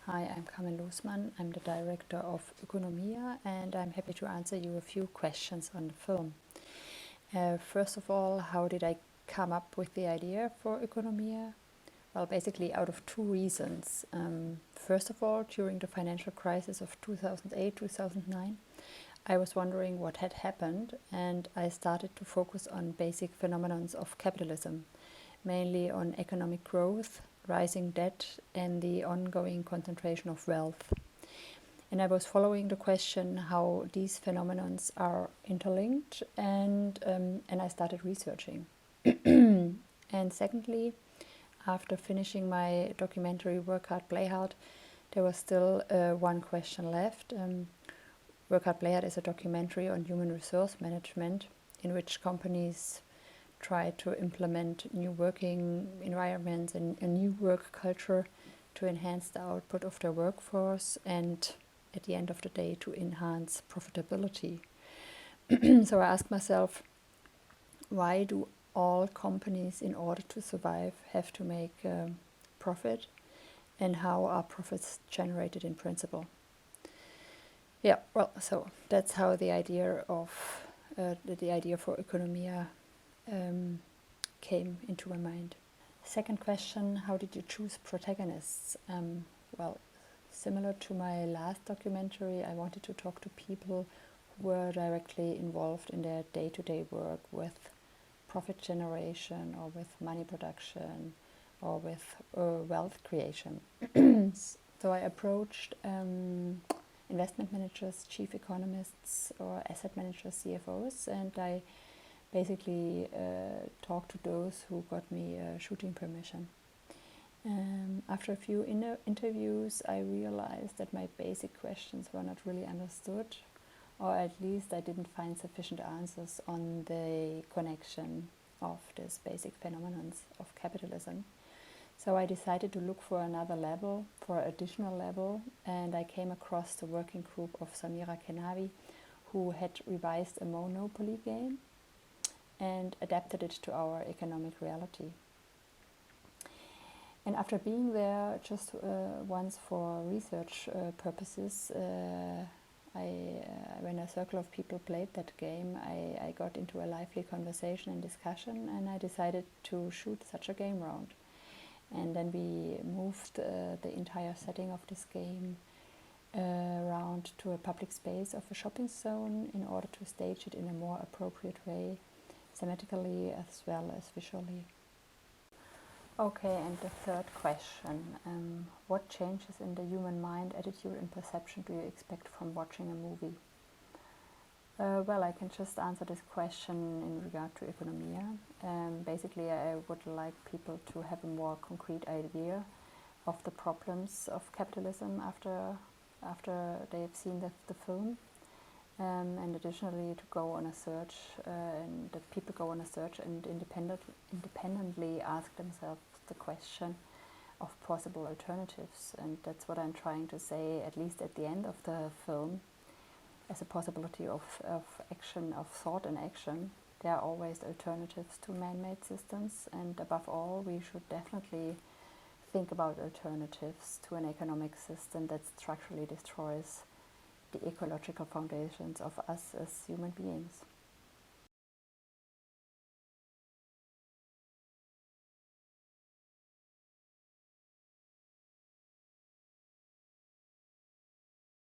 Hi, I'm Carmen Losmann. I'm the director of Oeconomia, and I'm happy to answer you a few questions on the film. First of all, how did I come up with the idea for Oeconomia? Well, basically out of two reasons. First of all, during the financial crisis of 2008-2009, I was wondering what had happened, and I started to focus on basic phenomena of capitalism, mainly on economic growth, rising debt, and the ongoing concentration of wealth. And I was following the question how these phenomena are interlinked, and I started researching. And secondly, after finishing my documentary Work Hard, Play Hard, there was still one question left. Work Hard, Play Hard is a documentary on human resource management in which companies try to implement new working environments and a new work culture to enhance the output of their workforce and at the end of the day to enhance profitability. So I asked myself, why do all companies in order to survive have to make profit, and how are profits generated in principle? Yeah, well, so that's how the idea of the idea for Oeconomia came into my mind. Second question, how did you choose protagonists? Well, similar to my last documentary, I wanted to talk to people who were directly involved in their day-to-day work with profit generation or with money production or with wealth creation. So I approached investment managers, chief economists or asset managers, CFOs, and I basically talked to those who got me shooting permission. After a few interviews, I realized that my basic questions were not really understood, or at least I didn't find sufficient answers on the connection of this basic phenomenon of capitalism. So I decided to look for another level, for an additional level, and I came across the working group of Samira Kenavi, who had revised a Monopoly game and adapted it to our economic reality. And after being there just once for research purposes, when a circle of people played that game, I got into a lively conversation and discussion, and I decided to shoot such a game round. And then we moved the entire setting of this game around to a public space of a shopping zone in order to stage it in a more appropriate way, thematically as well as visually. Okay, and the third question, what changes in the human mind, attitude and perception do you expect from watching a movie? Well, I can just answer this question in regard to Oeconomia. Basically, I would like people to have a more concrete idea of the problems of capitalism after they have seen the film. And additionally, to go on a search, and that people go on a search and independently ask themselves the question of possible alternatives. And that's what I'm trying to say, at least at the end of the film, as a possibility of action, of thought and action. There are always alternatives to man-made systems, and above all, we should definitely think about alternatives to an economic system that structurally destroys the ecological foundations of us as human beings.